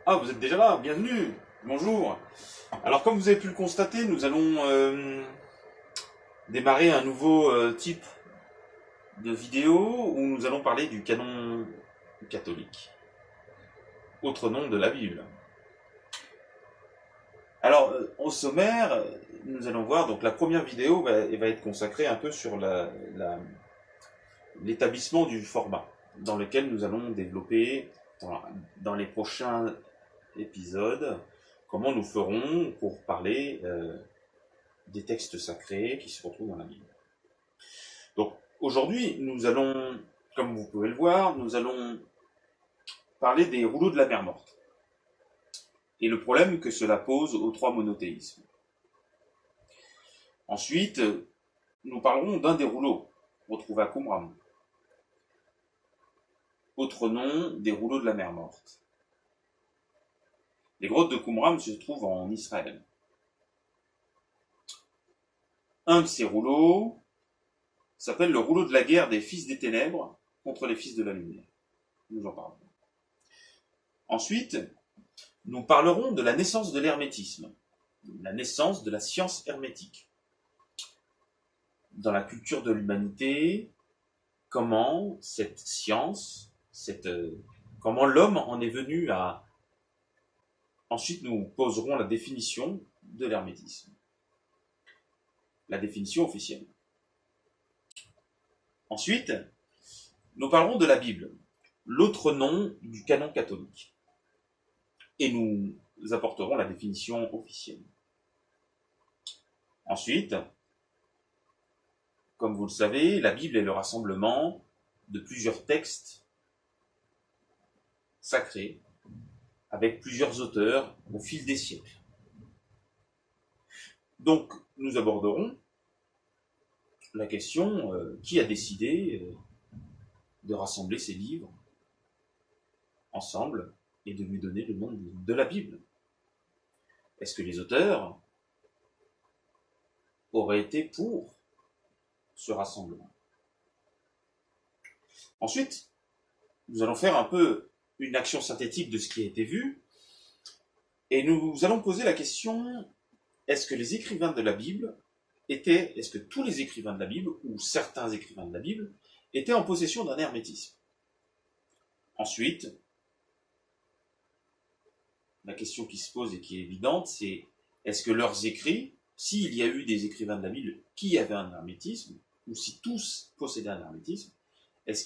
Ah, vous êtes déjà là, bienvenue, bonjour. Alors comme vous avez pu le constater, nous allons démarrer un nouveau type de vidéo où nous allons parler du canon catholique, autre nom de la Bible. Alors au sommaire, nous allons voir, donc la première vidéo va être consacrée un peu sur l'établissement du format, dans lequel nous allons développer dans les prochains épisodes comment nous ferons pour parler des textes sacrés qui se retrouvent dans la Bible. Donc aujourd'hui, nous allons, comme vous pouvez le voir, nous allons parler des rouleaux de la mer morte et le problème que cela pose aux trois monothéismes. Ensuite, nous parlerons d'un des rouleaux retrouvé à Qumran, autre nom des rouleaux de la mer morte. Les grottes de Qumran se trouvent en Israël. Un de ces rouleaux s'appelle le rouleau de la guerre des fils des ténèbres contre les fils de la lumière. Nous en parlerons. Ensuite, nous parlerons de la naissance de l'hermétisme, la naissance de la science hermétique. Dans la culture de l'humanité, comment cette science, comment l'homme en est venu à... Ensuite, nous poserons la définition de l'hermétisme, la définition officielle. Ensuite, nous parlerons de la Bible, l'autre nom du canon catholique, et nous apporterons la définition officielle. Ensuite, comme vous le savez, la Bible est le rassemblement de plusieurs textes sacrés avec plusieurs auteurs au fil des siècles. Donc, nous aborderons la question qui a décidé de rassembler ces livres ensemble et de lui donner le nom de la Bible. Est-ce que les auteurs auraient été pour ce rassemblement? Ensuite, nous allons faire un peu une action synthétique de ce qui a été vu et nous allons poser la question: est-ce que les écrivains de la Bible est-ce que tous les écrivains de la Bible, ou certains écrivains de la Bible, étaient en possession d'un hermétisme? Ensuite, la question qui se pose et qui est évidente, c'est: est-ce que leurs écrits, s'il y a eu des écrivains de la Bible qui avaient un hermétisme, ou si tous possédaient un hermétisme, est-ce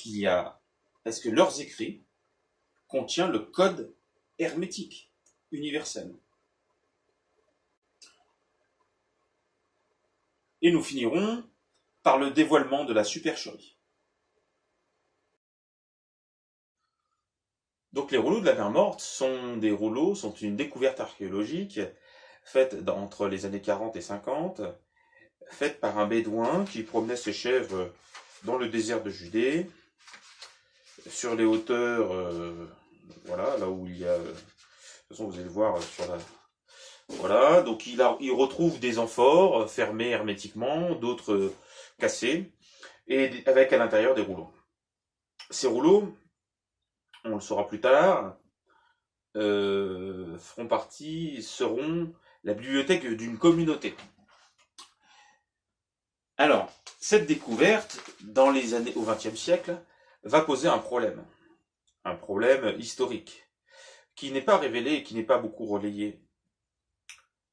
que leurs écrits contiennent le code hermétique universel? Et nous finirons par le dévoilement de la supercherie. Donc les rouleaux de la mer Morte sont une découverte archéologique faite entre les années 40 et 50, faite par un bédouin qui promenait ses chèvres dans le désert de Judée, sur les hauteurs, voilà, là où il y a, de toute façon vous allez le voir sur la, voilà, donc il retrouve des amphores fermés hermétiquement, d'autres cassés, et avec à l'intérieur des rouleaux. Ces rouleaux, on le saura plus tard, seront la bibliothèque d'une communauté. Alors, cette découverte, dans les années au XXe siècle, va poser un problème historique, qui n'est pas révélé et qui n'est pas beaucoup relayé,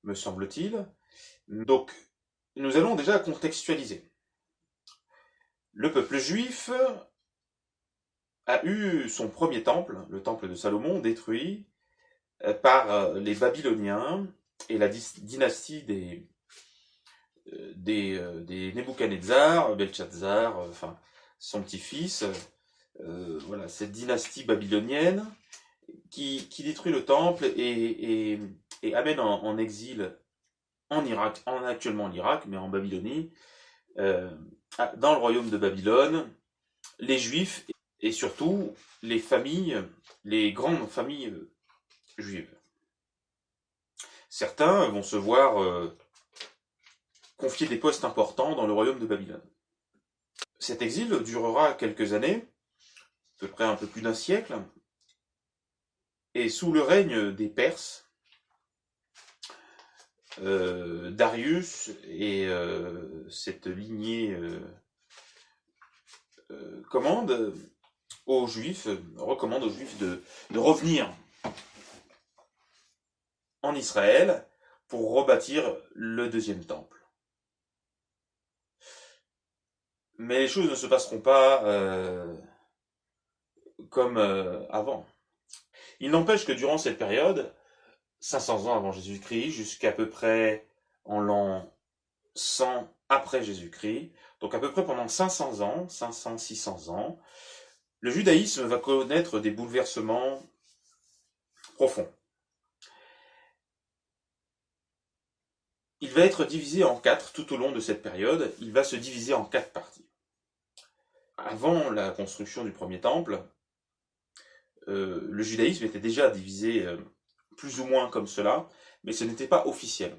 me semble-t-il. Donc, nous allons déjà contextualiser. Le peuple juif a eu son premier temple, le temple de Salomon, détruit par les Babyloniens et la dynastie des Nebuchadnezzar, Belshazzar, enfin son petit-fils, voilà, cette dynastie babylonienne qui détruit le temple et amène en exil en Irak, actuellement en Irak, mais en Babylonie, dans le royaume de Babylone, les Juifs et surtout les familles, les grandes familles juives. Certains vont se voir confier des postes importants dans le royaume de Babylone. Cet exil durera quelques années, à peu près un peu plus d'un siècle, et sous le règne des Perses, Darius et cette lignée recommande aux Juifs de revenir en Israël pour rebâtir le deuxième temple. Mais les choses ne se passeront pas comme avant. Il n'empêche que durant cette période, 500 ans avant Jésus-Christ, jusqu'à peu près en l'an 100 après Jésus-Christ, donc à peu près pendant 500 ans, 500-600 ans, le judaïsme va connaître des bouleversements profonds. Il va être divisé en 4 tout au long de cette période, il va se diviser en 4 parties. Avant la construction du premier temple, le judaïsme était déjà divisé plus ou moins comme cela, mais ce n'était pas officiel.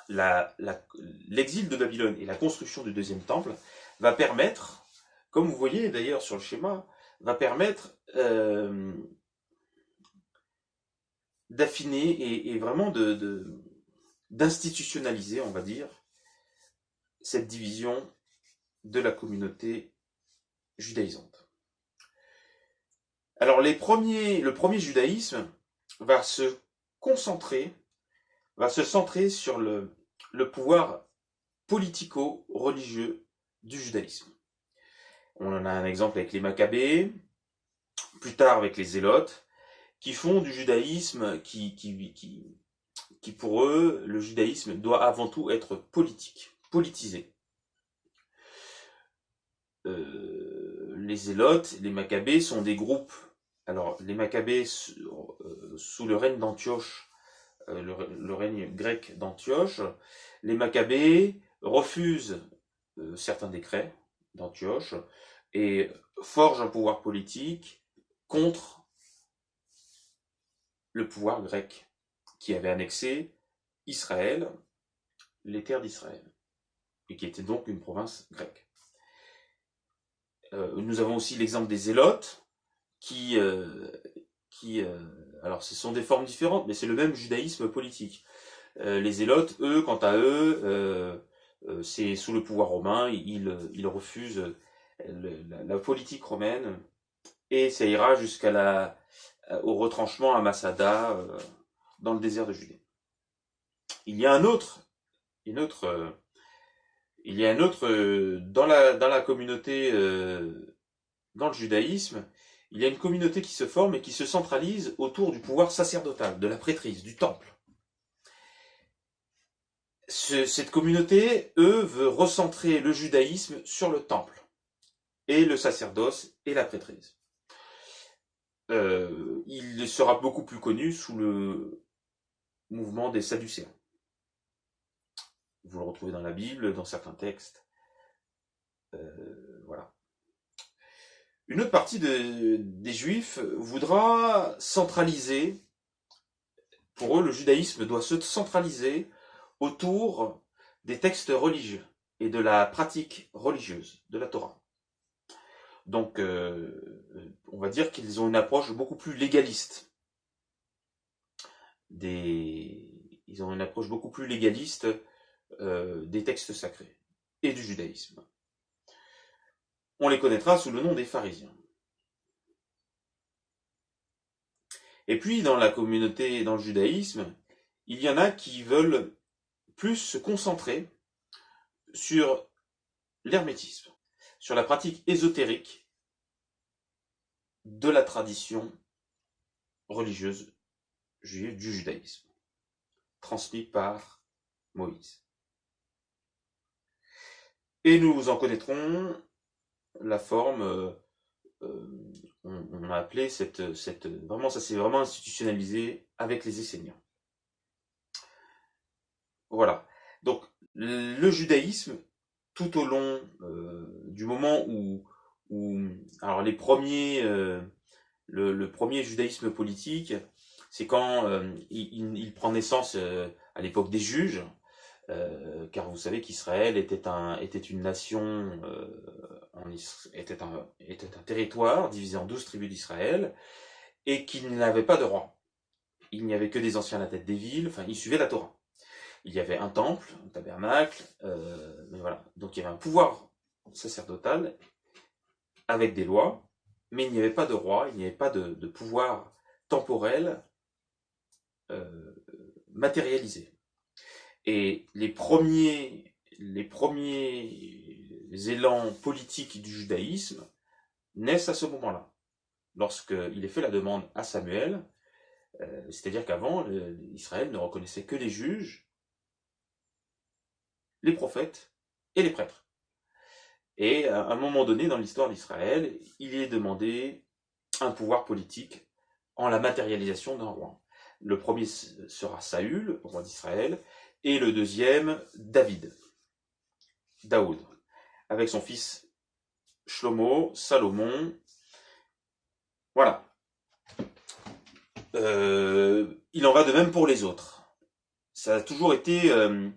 L'exil de Babylone et la construction du deuxième temple va permettre, comme vous voyez d'ailleurs sur le schéma, va permettre d'affiner et vraiment d'institutionnaliser, on va dire, cette division de la communauté judaïsante. Alors le premier judaïsme va se centrer sur le pouvoir politico-religieux du judaïsme. On en a un exemple avec les Maccabées, plus tard avec les Zélotes, qui font du judaïsme, qui pour eux, le judaïsme doit avant tout être politisé. Les Zélotes, les Maccabées sont des groupes. Alors, les Maccabées, sous le règne d'Antioche, le règne grec d'Antioche, les Maccabées refusent certains décrets d'Antioche et forgent un pouvoir politique contre le pouvoir grec qui avait annexé Israël, les terres d'Israël, et qui était donc une province grecque. Nous avons aussi l'exemple des Zélotes, alors ce sont des formes différentes, mais c'est le même judaïsme politique. Les Zélotes, eux, quant à eux, c'est sous le pouvoir romain, ils refusent la politique romaine, et ça ira au retranchement à Masada, dans le désert de Judée. Il y a un autre dans la communauté, dans le judaïsme, il y a une communauté qui se forme et qui se centralise autour du pouvoir sacerdotal, de la prêtrise, du temple. Cette communauté, veut recentrer le judaïsme sur le temple, et le sacerdoce et la prêtrise. il sera beaucoup plus connu sous le mouvement des Sadducéens. Vous le retrouvez dans la Bible, dans certains textes. Voilà. Une autre partie des Juifs voudra centraliser, pour eux le judaïsme doit se centraliser autour des textes religieux et de la pratique religieuse de la Torah. Donc, on va dire qu'ils ont une approche beaucoup plus légaliste. Ils ont une approche beaucoup plus légaliste des textes sacrés et du judaïsme. On les connaîtra sous le nom des pharisiens. Et puis, dans la communauté, dans le judaïsme, il y en a qui veulent plus se concentrer sur l'hermétisme, sur la pratique ésotérique de la tradition religieuse juive du judaïsme, transmis par Moïse. Et nous en connaîtrons la forme, on a appelé vraiment, ça s'est vraiment institutionnalisé avec les Esséniens. Voilà. Donc, le judaïsme, tout au long du moment où alors les premiers, le premier judaïsme politique, c'est quand il prend naissance à l'époque des juges, car vous savez qu'Israël était une nation, était un territoire divisé en 12 tribus d'Israël, et qu'il n'avait pas de roi. Il n'y avait que des anciens à la tête des villes, enfin, ils suivaient la Torah. Il y avait un temple, un tabernacle, mais voilà. Donc il y avait un pouvoir sacerdotal avec des lois, mais il n'y avait pas de roi, il n'y avait pas de pouvoir temporel matérialisé. Et les premiers élans politiques du judaïsme naissent à ce moment-là, lorsqu'il est fait la demande à Samuel, c'est-à-dire qu'avant, Israël ne reconnaissait que les juges, les prophètes et les prêtres. Et à un moment donné dans l'histoire d'Israël, il est demandé un pouvoir politique en la matérialisation d'un roi. Le premier sera Saül, roi d'Israël, et le deuxième, Daoud, avec son fils Shlomo, Salomon. Voilà. Il en va de même pour les autres. Ça a toujours été on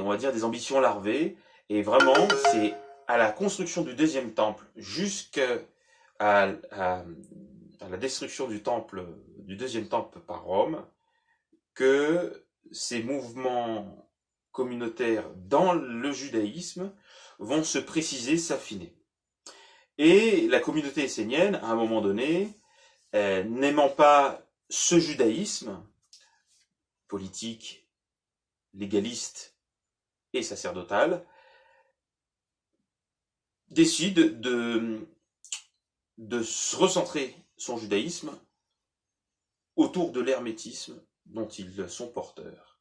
va dire des ambitions larvées, et vraiment, c'est à la construction du deuxième temple jusqu'à la destruction du deuxième temple par Rome, que ces mouvements communautaires dans le judaïsme vont se préciser, s'affiner. Et la communauté essénienne, à un moment donné, n'aimant pas ce judaïsme politique, légaliste et sacerdotal, décide de recentrer son judaïsme autour de l'hermétisme dont ils sont porteurs.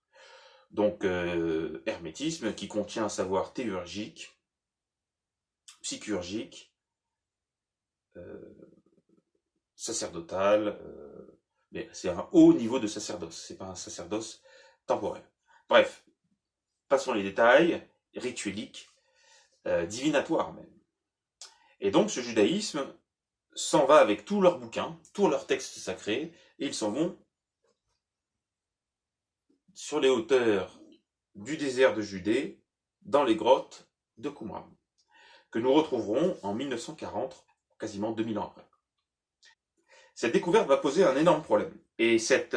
Donc, hermétisme qui contient un savoir théurgique, psychurgique, sacerdotal, mais c'est un haut niveau de sacerdoce, c'est pas un sacerdoce temporel. Bref, passons les détails, ritueliques, divinatoires même. Et donc ce judaïsme s'en va avec tous leurs bouquins, tous leurs textes sacrés, et ils s'en vont sur les hauteurs du désert de Judée, dans les grottes de Qumran, que nous retrouverons en 1940, quasiment 2000 ans après. Cette découverte va poser un énorme problème. Et cette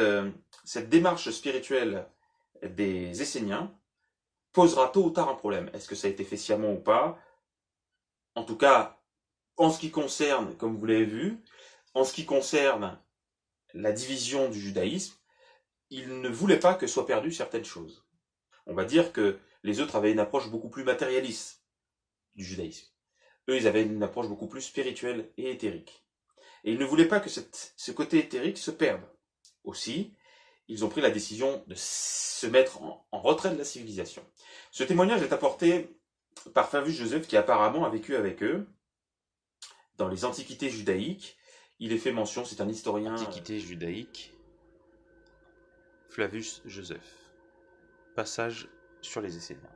démarche spirituelle des Esséniens posera tôt ou tard un problème. Est-ce que ça a été fait sciemment ou pas? En tout cas, en ce qui concerne, comme vous l'avez vu, en ce qui concerne la division du judaïsme, ils ne voulaient pas que soient perdues certaines choses. On va dire que les autres avaient une approche beaucoup plus matérialiste du judaïsme. Eux, ils avaient une approche beaucoup plus spirituelle et éthérique. Et ils ne voulaient pas que ce côté éthérique se perde. Aussi, ils ont pris la décision de se mettre en retrait de la civilisation. Ce témoignage est apporté par Flavius Joseph, qui apparemment a vécu avec eux dans les antiquités judaïques, il est fait mention, c'est un historien. Antiquité judaïque, Flavius Joseph. Passage sur les Esséniens.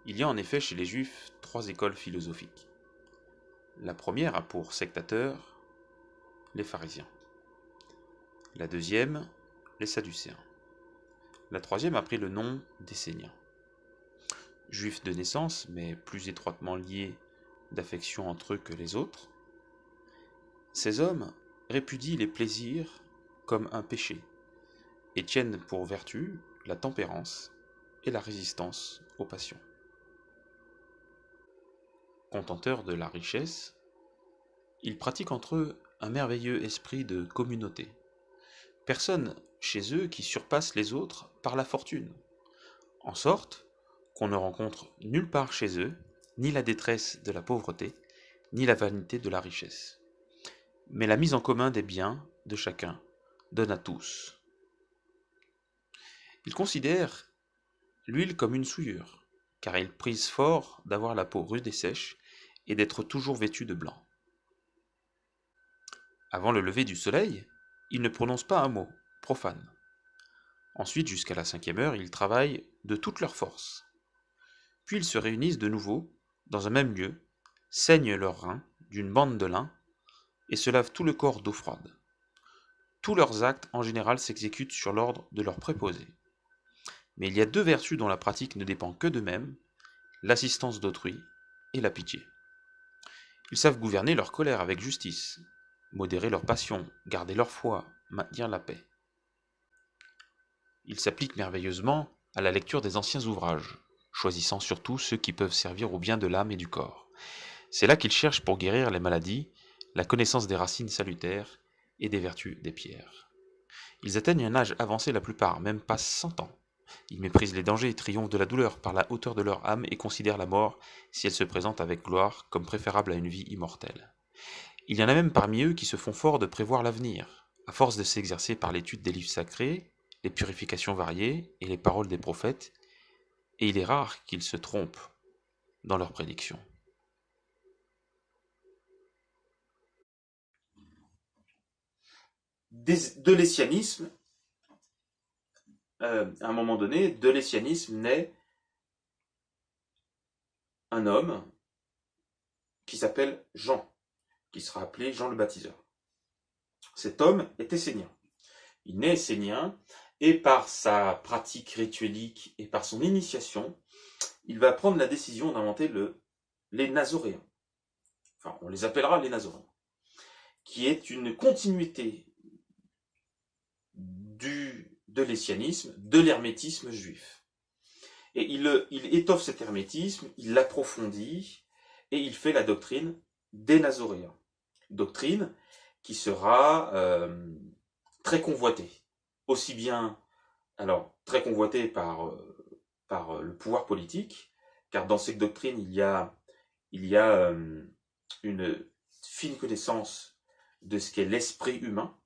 Il y a en effet chez les Juifs 3 écoles philosophiques. La première a pour sectateurs les pharisiens. La deuxième, les sadducéens. La troisième a pris le nom d'Esséniens. Juifs de naissance, mais plus étroitement liés d'affection entre eux que les autres, ces hommes répudient les plaisirs comme un péché et tiennent pour vertu la tempérance et la résistance aux passions. Contenteurs de la richesse, ils pratiquent entre eux un merveilleux esprit de communauté. Personne chez eux qui surpasse les autres par la fortune, en sorte qu'on ne rencontre nulle part chez eux ni la détresse de la pauvreté, ni la vanité de la richesse. Mais la mise en commun des biens de chacun donne à tous. Ils considèrent l'huile comme une souillure, car ils prisent fort d'avoir la peau rude et sèche et d'être toujours vêtus de blanc. Avant le lever du soleil, ils ne prononcent pas un mot, profane. Ensuite, jusqu'à la 5e heure, ils travaillent de toute leur force. Puis ils se réunissent de nouveau, dans un même lieu, saignent leurs reins d'une bande de lin, et se lavent tout le corps d'eau froide. Tous leurs actes, en général, s'exécutent sur l'ordre de leurs préposés. Mais il y a 2 vertus dont la pratique ne dépend que d'eux-mêmes, l'assistance d'autrui et la pitié. Ils savent gouverner leur colère avec justice, modérer leur passion, garder leur foi, maintenir la paix. Ils s'appliquent merveilleusement à la lecture des anciens ouvrages, choisissant surtout ceux qui peuvent servir au bien de l'âme et du corps. C'est là qu'ils cherchent pour guérir les maladies, la connaissance des racines salutaires et des vertus des pierres. Ils atteignent un âge avancé la plupart, même pas 100 ans. Ils méprisent les dangers et triomphent de la douleur par la hauteur de leur âme et considèrent la mort, si elle se présente avec gloire, comme préférable à une vie immortelle. Il y en a même parmi eux qui se font fort de prévoir l'avenir, à force de s'exercer par l'étude des livres sacrés, les purifications variées et les paroles des prophètes, et il est rare qu'ils se trompent dans leurs prédictions. De l'essianisme, à un moment donné, de l'essianisme naît un homme qui s'appelle Jean, qui sera appelé Jean le Baptiseur. Cet homme est essénien. Il naît essénien, et par sa pratique rituelique et par son initiation, il va prendre la décision d'inventer les Nazoréens. Enfin, on les appellera les Nazoréens, qui est une continuité de l'essianisme, de l'hermétisme juif. Et il étoffe cet hermétisme, il l'approfondit, et il fait la doctrine des Nazoréens. Doctrine qui sera très convoitée. Aussi bien, alors, très convoitée par le pouvoir politique, car dans cette doctrine, il y a une fine connaissance de ce qu'est l'esprit humain.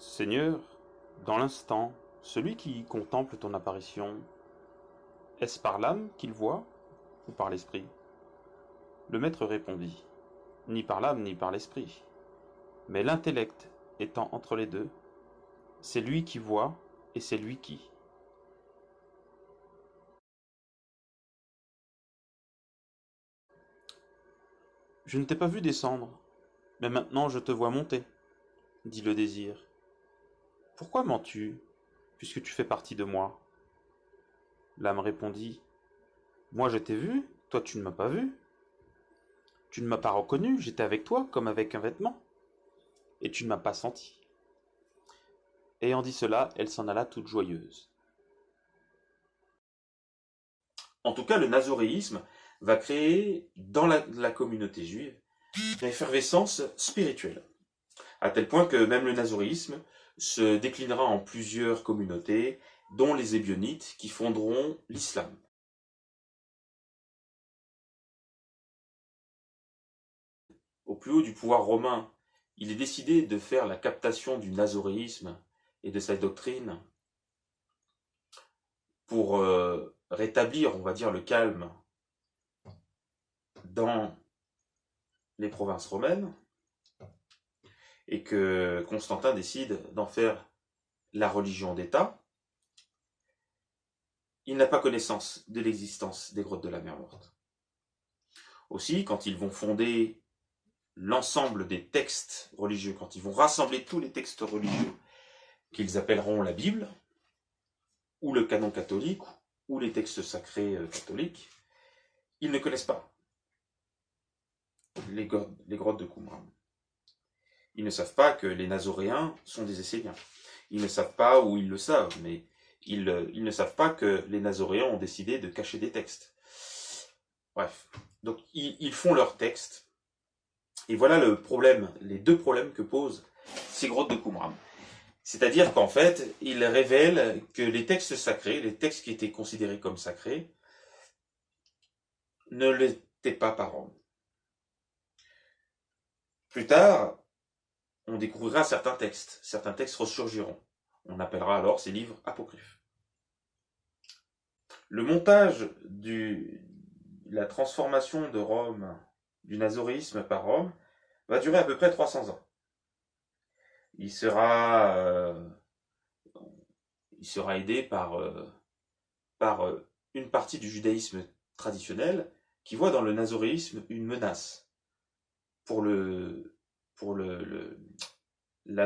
Seigneur, dans l'instant, celui qui contemple ton apparition, est-ce par l'âme qu'il voit ou par l'esprit? Le maître répondit, ni par l'âme ni par l'esprit, mais l'intellect étant entre les deux, c'est lui qui voit et c'est lui qui. Je ne t'ai pas vu descendre, mais maintenant je te vois monter, dit le désir. Pourquoi mens-tu, puisque tu fais partie de moi? L'âme répondit, moi je t'ai vu, toi tu ne m'as pas vu. Tu ne m'as pas reconnu, j'étais avec toi comme avec un vêtement, et tu ne m'as pas senti. Ayant dit cela, elle s'en alla toute joyeuse. En tout cas, le nazoréisme va créer dans la communauté juive une effervescence spirituelle. à tel point que même le nazoréisme se déclinera en plusieurs communautés, dont les Ébionites, qui fonderont l'islam. Au plus haut du pouvoir romain, il est décidé de faire la captation du nazoréisme et de sa doctrine pour rétablir, on va dire, le calme dans les provinces romaines, et que Constantin décide d'en faire la religion d'État. Il n'a pas connaissance de l'existence des grottes de la mer Morte. Aussi, quand ils vont fonder l'ensemble des textes religieux, quand ils vont rassembler tous les textes religieux qu'ils appelleront la Bible, ou le canon catholique, ou les textes sacrés catholiques, ils ne connaissent pas les grottes de Qumran. Ils ne savent pas que les Nazoréens sont des Esséniens. Ils ne savent pas, ou ils le savent, mais ils ne savent pas que les Nazoréens ont décidé de cacher des textes. Bref, donc ils font leurs textes, et voilà le problème, les deux problèmes que posent ces grottes de Qumran. C'est-à-dire qu'en fait, ils révèlent que les textes sacrés, les textes qui étaient considérés comme sacrés, ne l'étaient pas par Rome. Plus tard, on découvrira certains textes ressurgiront. On appellera alors ces livres apocryphes. Le montage la transformation de Rome, du nazoréisme par Rome, va durer à peu près 300 ans. Il sera aidé par une partie du judaïsme traditionnel qui voit dans le nazoréisme une menace pour la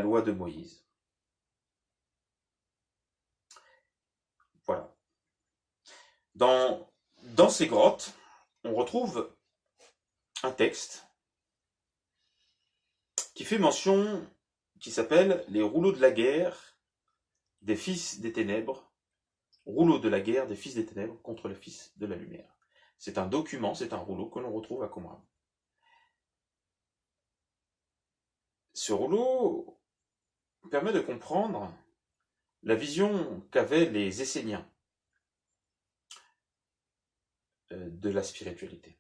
loi de Moïse. Voilà. Dans ces grottes, on retrouve un texte qui fait mention, qui s'appelle les rouleaux de la guerre des fils des ténèbres, rouleaux de la guerre des fils des ténèbres contre les fils de la lumière. C'est un document, c'est un rouleau que l'on retrouve à Qumran. Ce rouleau permet de comprendre la vision qu'avaient les Esséniens de la spiritualité.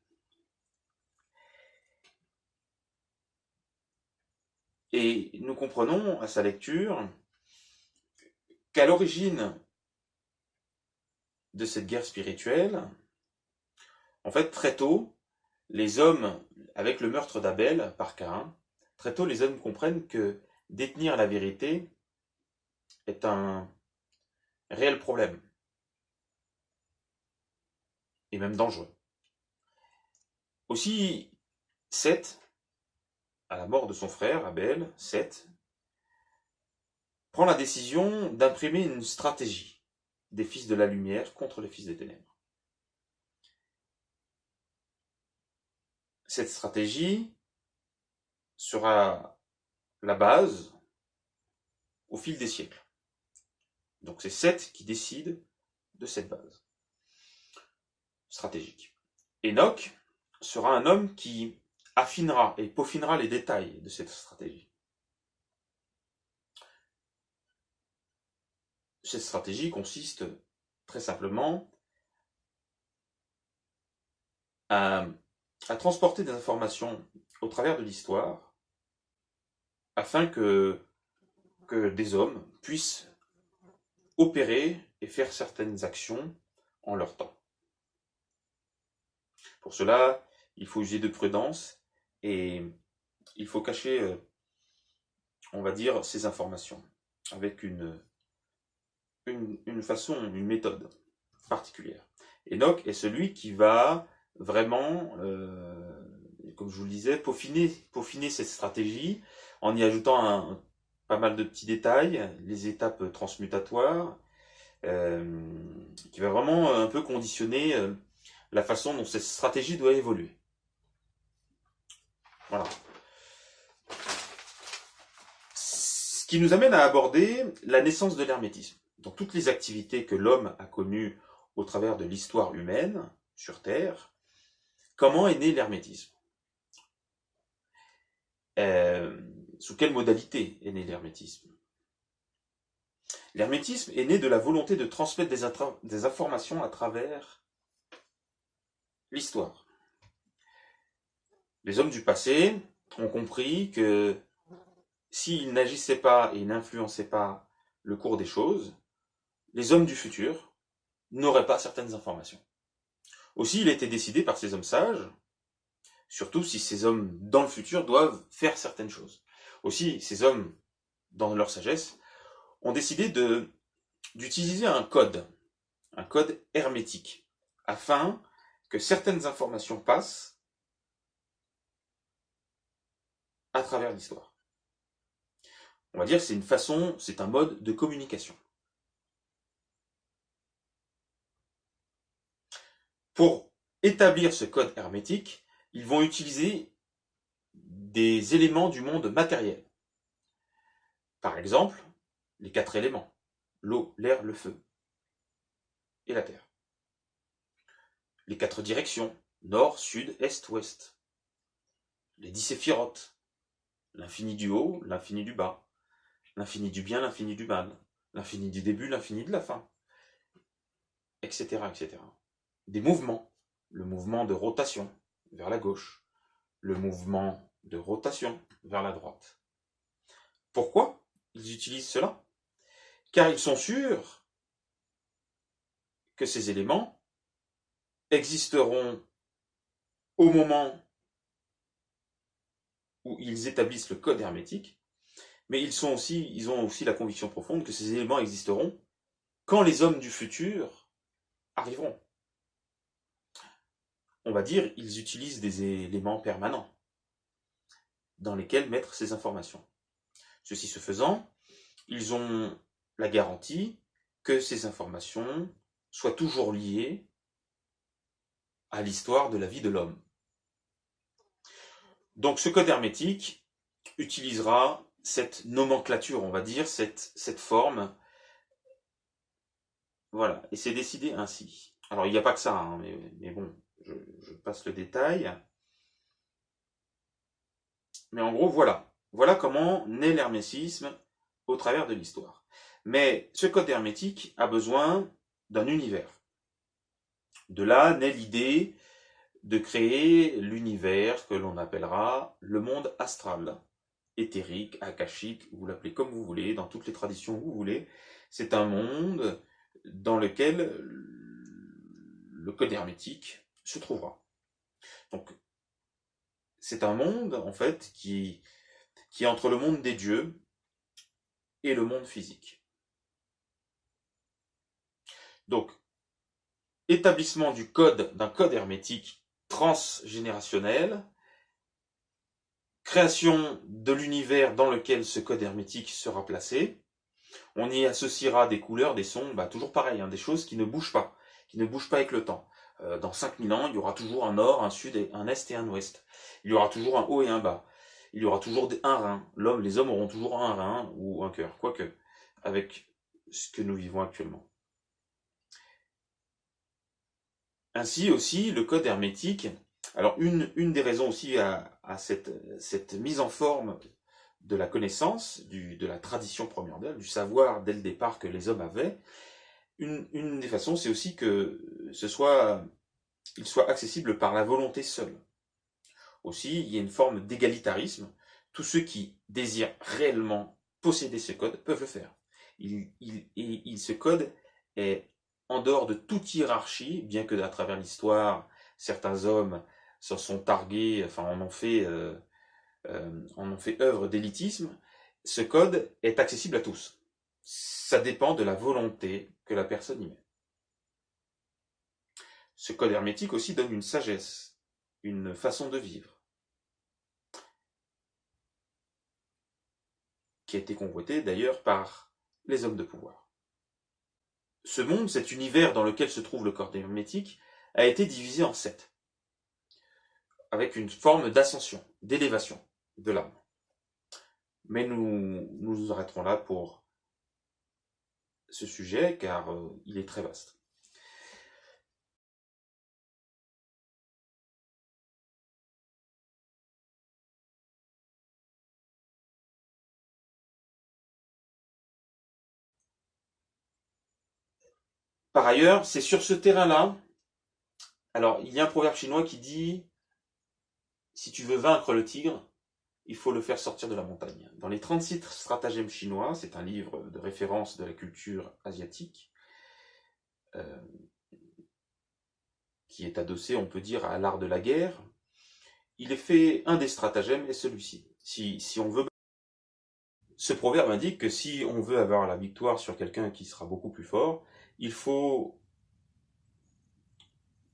Et nous comprenons à sa lecture qu'à l'origine de cette guerre spirituelle, en fait, très tôt, les hommes, avec le meurtre d'Abel par Caïn, très tôt, les hommes comprennent que détenir la vérité est un réel problème, et même dangereux. Aussi, Seth, à la mort de son frère, Abel, Seth, prend la décision d'imprimer une stratégie des fils de la lumière contre les fils des ténèbres. Cette stratégie sera la base au fil des siècles. Donc c'est Seth qui décide de cette base stratégique. Enoch sera un homme qui affinera et peaufinera les détails de cette stratégie. Cette stratégie consiste très simplement à transporter des informations au travers de l'histoire afin que des hommes puissent opérer et faire certaines actions en leur temps. Pour cela, il faut user de prudence et il faut cacher, on va dire, ces informations avec une façon, une méthode particulière. Enoch est celui qui va vraiment, comme je vous le disais, peaufiner cette stratégie en y ajoutant pas mal de petits détails, les étapes transmutatoires, qui va vraiment un peu conditionner la façon dont cette stratégie doit évoluer. Voilà. Ce qui nous amène à aborder la naissance de l'hermétisme. Donc toutes les activités que l'homme a connues au travers de l'histoire humaine sur Terre, comment est né l'hermétisme ? sous quelle modalité est né l'hermétisme? L'hermétisme est né de la volonté de transmettre des informations à travers l'histoire. Les hommes du passé ont compris que s'ils n'agissaient pas et n'influençaient pas le cours des choses, les hommes du futur n'auraient pas certaines informations. Aussi, il a été décidé par ces hommes sages, surtout si ces hommes dans le futur doivent faire certaines choses. Aussi, ces hommes, dans leur sagesse, ont décidé d'utiliser un code hermétique, afin que certaines informations passent à travers l'histoire. On va dire que c'est un mode de communication. Pour établir ce code hermétique, ils vont utiliser des éléments du monde matériel. Par exemple, les 4 éléments, l'eau, l'air, le feu et la terre. Les 4 directions, nord, sud, est, ouest. Les 10 séphirotes, l'infini du haut, l'infini du bas, l'infini du bien, l'infini du mal, l'infini du début, l'infini de la fin, etc., etc. Des mouvements, le mouvement de rotation vers la gauche, le mouvement de rotation vers la droite. Pourquoi ils utilisent cela? Car ils sont sûrs que ces éléments existeront au moment où ils établissent le code hermétique, mais ils ont aussi la conviction profonde que ces éléments existeront quand les hommes du futur arriveront. On va dire, ils utilisent des éléments permanents dans lesquels mettre ces informations. Ceci se faisant, ils ont la garantie que ces informations soient toujours liées à l'histoire de la vie de l'homme. Donc ce code hermétique utilisera cette nomenclature, on va dire, cette forme. Voilà, et c'est décidé ainsi. Alors il n'y a pas que ça, hein, mais bon, je passe le détail. Mais en gros, voilà. Voilà comment naît l'hermétisme au travers de l'histoire. Mais ce code hermétique a besoin d'un univers. De là naît l'idée de créer l'univers que l'on appellera le monde astral, éthérique, akashique, vous l'appelez comme vous voulez, dans toutes les traditions que vous voulez. C'est un monde dans lequel le code hermétique se trouvera. Donc, c'est un monde, en fait, qui est entre le monde des dieux et le monde physique. Donc, établissement d'un code hermétique transgénérationnel, création de l'univers dans lequel ce code hermétique sera placé. On y associera des couleurs, des sons, toujours pareil, des choses qui ne bougent pas avec le temps. Dans 5000 ans, il y aura toujours un nord, un sud, un est et un ouest. Il y aura toujours un haut et un bas. Il y aura toujours un rein. Les hommes auront toujours un rein ou un cœur, quoique, avec ce que nous vivons actuellement. Ainsi aussi, le code hermétique, alors une des raisons aussi à cette mise en forme de la connaissance, de la tradition primordiale, du savoir dès le départ que les hommes avaient, une des façons, c'est aussi que il soit accessible par la volonté seule. Aussi, il y a une forme d'égalitarisme. Tous ceux qui désirent réellement posséder ce code peuvent le faire. Ce code est en dehors de toute hiérarchie, bien que à travers l'histoire, certains hommes s'en sont targués, en ont fait œuvre d'élitisme. Ce code est accessible à tous. Ça dépend de la volonté que la personne y met. Ce code hermétique aussi donne une sagesse, une façon de vivre, qui a été convoitée d'ailleurs par les hommes de pouvoir. Ce monde, cet univers dans lequel se trouve le corps hermétique, a été divisé en 7, avec une forme d'ascension, d'élévation de l'âme. Mais nous nous arrêterons là pour ce sujet, car il est très vaste. Par ailleurs, c'est sur ce terrain-là, alors il y a un proverbe chinois qui dit, si tu veux vaincre le tigre, il faut le faire sortir de la montagne. Dans les 36 stratagèmes chinois, c'est un livre de référence de la culture asiatique, euh, qui est adossé, on peut dire, à l'art de la guerre. Il est fait, un des stratagèmes est celui-ci. Si on veut, ce proverbe indique que si on veut avoir la victoire sur quelqu'un qui sera beaucoup plus fort, il faut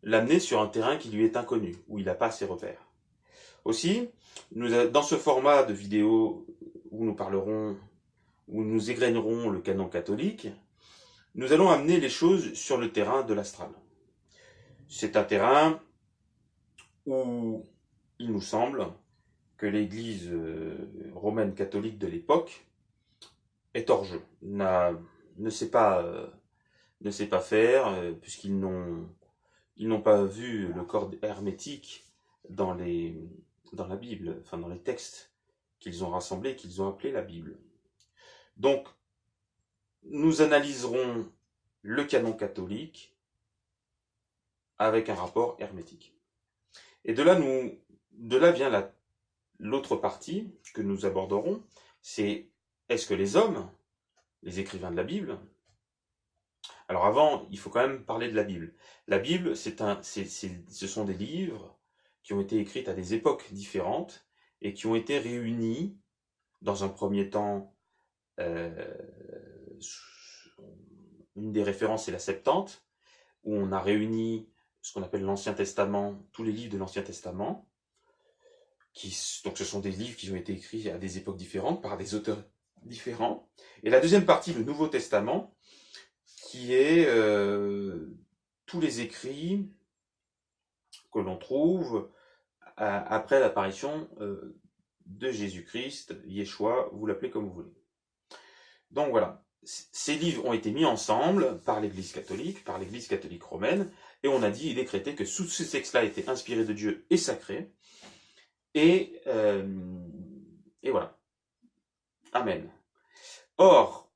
l'amener sur un terrain qui lui est inconnu, où il n'a pas ses repères. Aussi, dans ce format de vidéo où nous parlerons, où nous égrènerons le canon catholique, nous allons amener les choses sur le terrain de l'astral. C'est un terrain où il nous semble que l'Église romaine catholique de l'époque est hors jeu, ne sait pas faire, puisqu'ils n'ont pas vu le corps hermétique dans la Bible, enfin dans les textes qu'ils ont rassemblés, qu'ils ont appelés la Bible. Donc, nous analyserons le canon catholique avec un rapport hermétique. Et de là vient l'autre partie que nous aborderons, c'est est-ce que les hommes, les écrivains de la Bible, alors avant, il faut quand même parler de la Bible. La Bible, ce sont des livres qui ont été écrits à des époques différentes et qui ont été réunis dans un premier temps. Une des références, c'est la Septante, où on a réuni ce qu'on appelle l'Ancien Testament, tous les livres de l'Ancien Testament. Donc ce sont des livres qui ont été écrits à des époques différentes, par des auteurs différents. Et la deuxième partie, le Nouveau Testament, qui est tous les écrits que l'on trouve après l'apparition de Jésus-Christ, Yeshua, vous l'appelez comme vous voulez. Donc voilà, ces livres ont été mis ensemble par l'Église catholique romaine, et on a dit et décrété que tous ces textes-là étaient inspirés de Dieu et sacrés, et voilà. Amen. Or,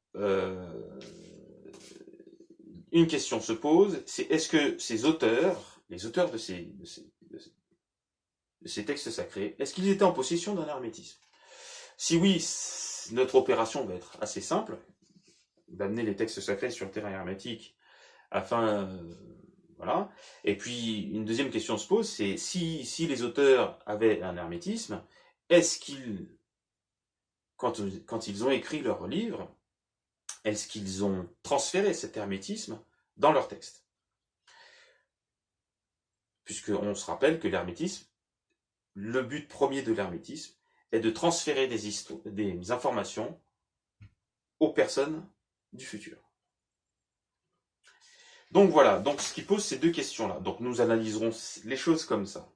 une question se pose, c'est est-ce que ces auteurs, les auteurs de ces textes sacrés, est-ce qu'ils étaient en possession d'un hermétisme? Si oui, notre opération va être assez simple, d'amener les textes sacrés sur le terrain hermétique, afin, voilà. Et puis, une deuxième question se pose, c'est si les auteurs avaient un hermétisme, est-ce qu'ils, quand ils ont écrit leurs livres, est-ce qu'ils ont transféré cet hermétisme dans leurs textes? Puisqu'on se rappelle que l'hermétisme, le but premier de l'hermétisme est de transférer des informations aux personnes du futur. Donc voilà, donc ce qui pose ces deux questions-là. Donc nous analyserons les choses comme ça.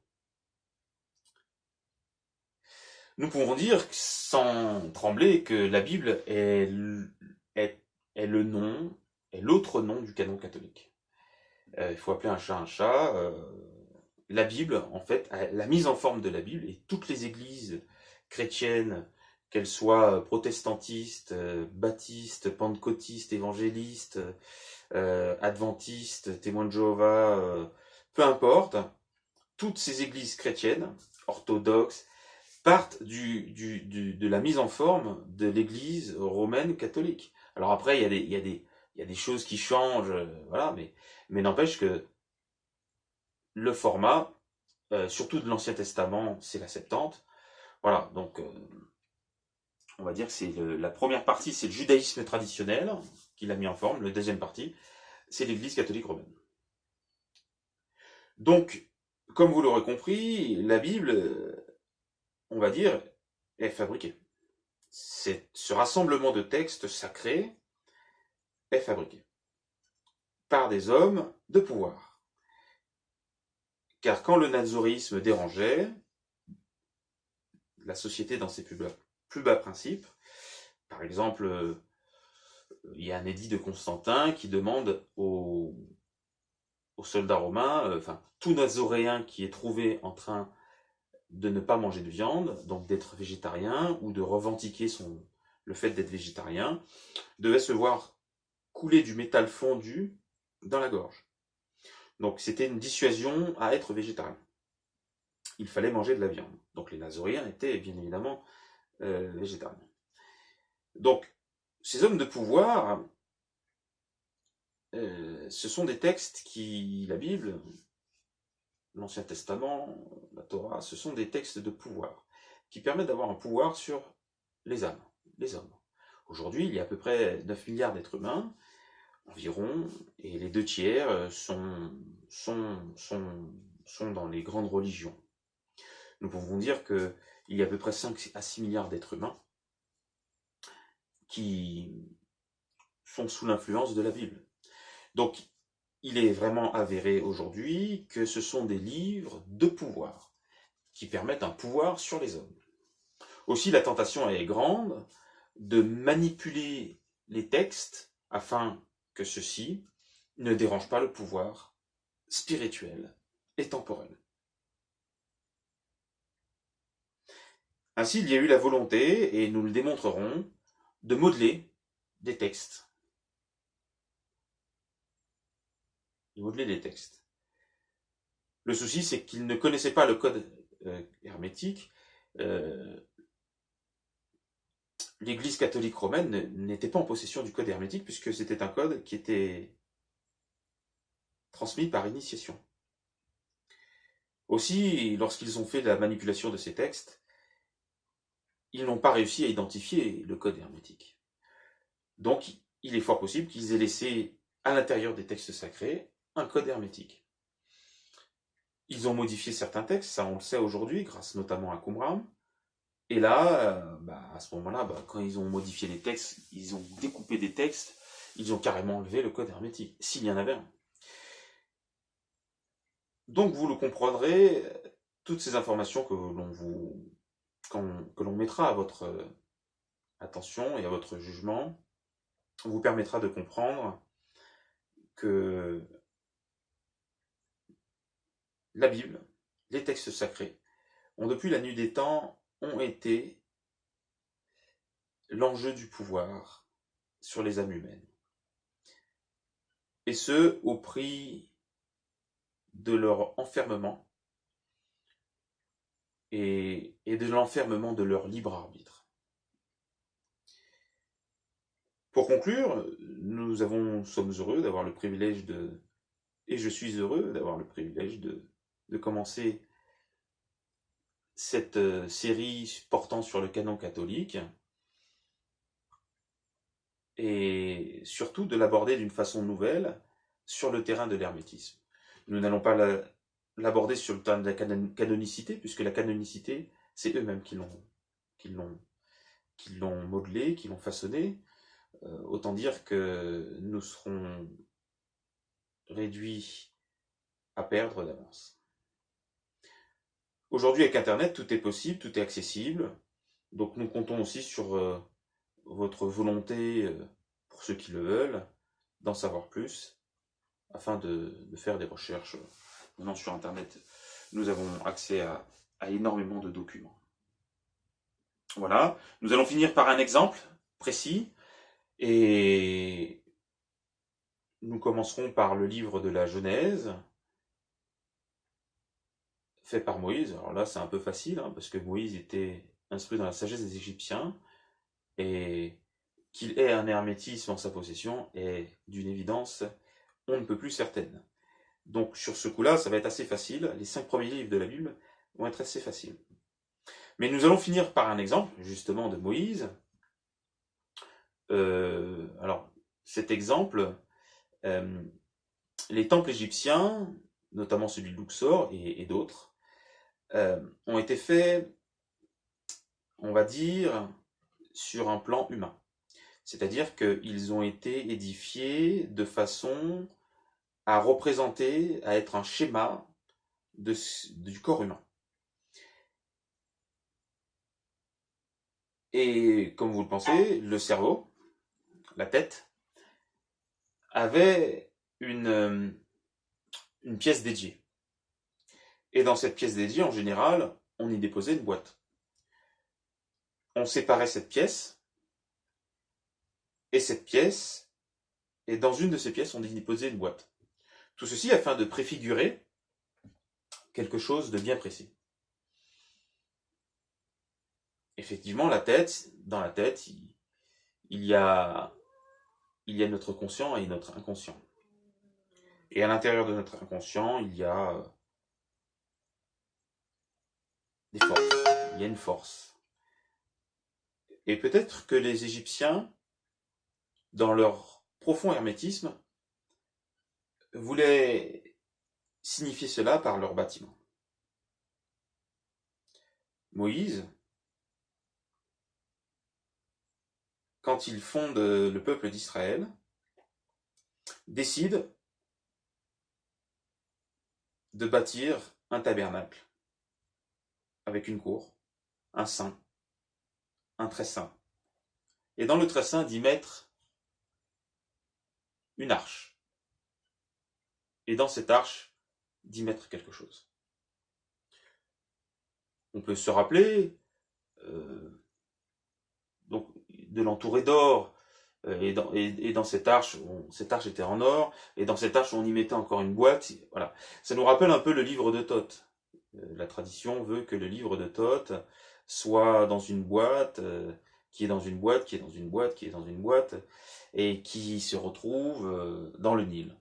Nous pouvons dire sans trembler que la Bible est l'autre nom du canon catholique. Il faut appeler un chat un chat. La Bible, en fait, la mise en forme de la Bible, et toutes les églises chrétiennes, qu'elles soient protestantistes, baptistes, pentecôtistes, évangélistes, adventistes, témoins de Jéhovah, peu importe, toutes ces églises chrétiennes, orthodoxes, partent de la mise en forme de l'église romaine catholique. Alors après, il y a des choses qui changent, voilà, mais n'empêche que le format, surtout de l'Ancien Testament, c'est la Septante. Voilà, donc on va dire que c'est la première partie, c'est le judaïsme traditionnel qui l'a mis en forme. La deuxième partie, c'est l'Église catholique romaine. Donc, comme vous l'aurez compris, la Bible, on va dire, est fabriquée. Ce rassemblement de textes sacrés est fabriqué par des hommes de pouvoir. Car quand le nazaréisme dérangeait la société dans ses plus bas principes, par exemple, il y a un édit de Constantin qui demande aux soldats romains, tout nazoréen qui est trouvé en train de ne pas manger de viande, donc d'être végétarien, ou de revendiquer le fait d'être végétarien, devait se voir couler du métal fondu dans la gorge. Donc c'était une dissuasion à être végétarien. Il fallait manger de la viande. Donc les nazoréens étaient bien évidemment végétariens. Donc ces hommes de pouvoir, ce sont des textes qui, la Bible, l'Ancien Testament, la Torah, ce sont des textes de pouvoir qui permettent d'avoir un pouvoir sur les âmes, les hommes. Aujourd'hui, il y a à peu près 9 milliards d'êtres humains, environ, et les 2 tiers sont dans les grandes religions. Nous pouvons dire qu'il y a à peu près 5 à 6 milliards d'êtres humains qui sont sous l'influence de la Bible. Donc, il est vraiment avéré aujourd'hui que ce sont des livres de pouvoir qui permettent un pouvoir sur les hommes. Aussi, la tentation est grande de manipuler les textes afin que ceux-ci ne dérangent pas le pouvoir spirituel et temporel. Ainsi, il y a eu la volonté, et nous le démontrerons, de modeler des textes. Le souci, c'est qu'ils ne connaissaient pas le code hermétique. L'Église catholique romaine n'était pas en possession du code hermétique, puisque c'était un code qui était transmis par initiation. Aussi, lorsqu'ils ont fait la manipulation de ces textes, ils n'ont pas réussi à identifier le code hermétique. Donc, il est fort possible qu'ils aient laissé à l'intérieur des textes sacrés un code hermétique. Ils ont modifié certains textes, ça on le sait aujourd'hui, grâce notamment à Qumran. Et là, à ce moment-là, quand ils ont modifié les textes, ils ont découpé des textes, ils ont carrément enlevé le code hermétique, s'il y en avait un. Donc vous le comprendrez, toutes ces informations que l'on mettra à votre attention et à votre jugement vous permettra de comprendre que la Bible, les textes sacrés, ont depuis la nuit des temps, ont été l'enjeu du pouvoir sur les âmes humaines. Et ce, au prix de leur enfermement et de l'enfermement de leur libre arbitre. Pour conclure, nous sommes heureux d'avoir le privilège et je suis heureux d'avoir le privilège de commencer cette série portant sur le canon catholique et surtout de l'aborder d'une façon nouvelle sur le terrain de l'hermétisme. Nous n'allons pas l'aborder sur le terrain de la canonicité, puisque la canonicité, c'est eux-mêmes qui l'ont modelé, qui l'ont façonné. Autant dire que nous serons réduits à perdre d'avance. Aujourd'hui, avec Internet, tout est possible, tout est accessible. Donc nous comptons aussi sur votre volonté, pour ceux qui le veulent, d'en savoir plus, afin de faire des recherches. Maintenant, sur Internet, nous avons accès à énormément de documents. Voilà, nous allons finir par un exemple précis, et nous commencerons par le livre de la Genèse, fait par Moïse. Alors là, c'est un peu facile, parce que Moïse était instruit dans la sagesse des Égyptiens, et qu'il ait un hermétisme en sa possession est d'une évidence on ne peut plus certaine. Donc sur ce coup-là, ça va être assez facile. Les 5 premiers livres de la Bible vont être assez faciles. Mais nous allons finir par un exemple, justement, de Moïse. Alors, cet exemple, les temples égyptiens, notamment celui de Luxor et d'autres, ont été faits, on va dire, sur un plan humain. C'est-à-dire qu'ils ont été édifiés de façon à représenter, à être un schéma du corps humain. Et comme vous le pensez, le cerveau, la tête, avait une pièce dédiée. Et dans cette pièce dédiée, en général, on y déposait une boîte. On séparait cette pièce, et cette pièce et dans une de ces pièces, on y posait une boîte. Tout ceci afin de préfigurer quelque chose de bien précis. Effectivement, dans la tête, il y a notre conscient et notre inconscient. Et à l'intérieur de notre inconscient, il y a des forces. Il y a une force. Et peut-être que les Égyptiens, dans leur profond hermétisme, voulaient signifier cela par leur bâtiment. Moïse, quand il fonde le peuple d'Israël, décide de bâtir un tabernacle avec une cour, un saint, un très saint. Et dans le très saint, d'y mettre une arche. Et dans cette arche, d'y mettre quelque chose. On peut se rappeler donc, de l'entourer d'or, et dans cette arche était en or, et dans cette arche on y mettait encore une boîte. Voilà. Ça nous rappelle un peu le livre de Thoth. La tradition veut que le livre de Thoth soit dans une boîte, qui est dans une boîte, qui est dans une boîte, qui est dans une boîte, et qui se retrouve dans le Nil.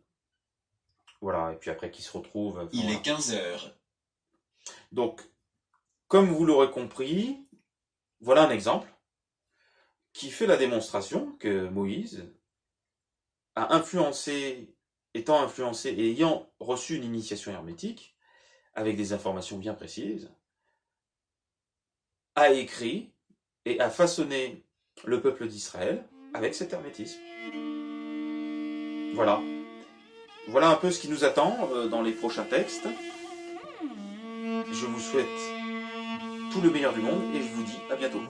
Voilà, et puis après qui se retrouve... Enfin, Il voilà. est 15h. Donc, comme vous l'aurez compris, voilà un exemple qui fait la démonstration que Moïse a étant influencé et ayant reçu une initiation hermétique, avec des informations bien précises, a écrit et a façonné le peuple d'Israël avec cet hermétisme. Voilà. Voilà un peu ce qui nous attend dans les prochains textes. Je vous souhaite tout le meilleur du monde et je vous dis à bientôt.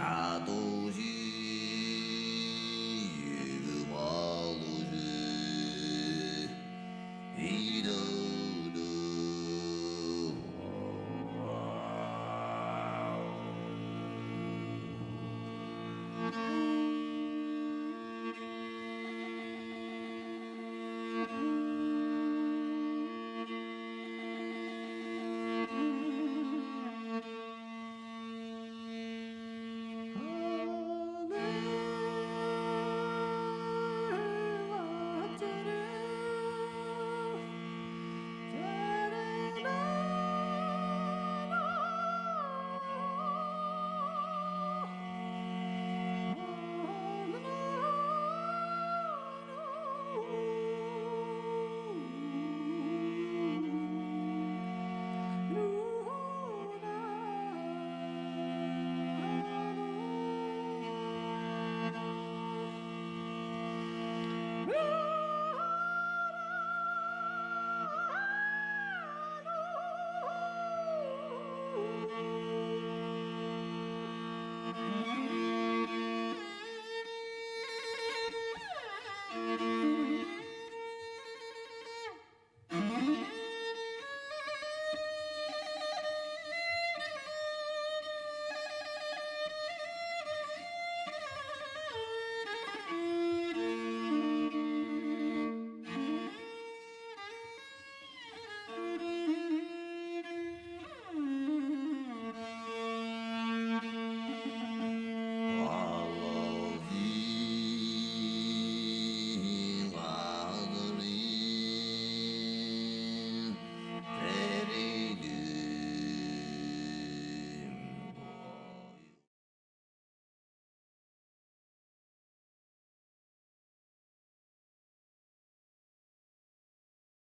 Adore.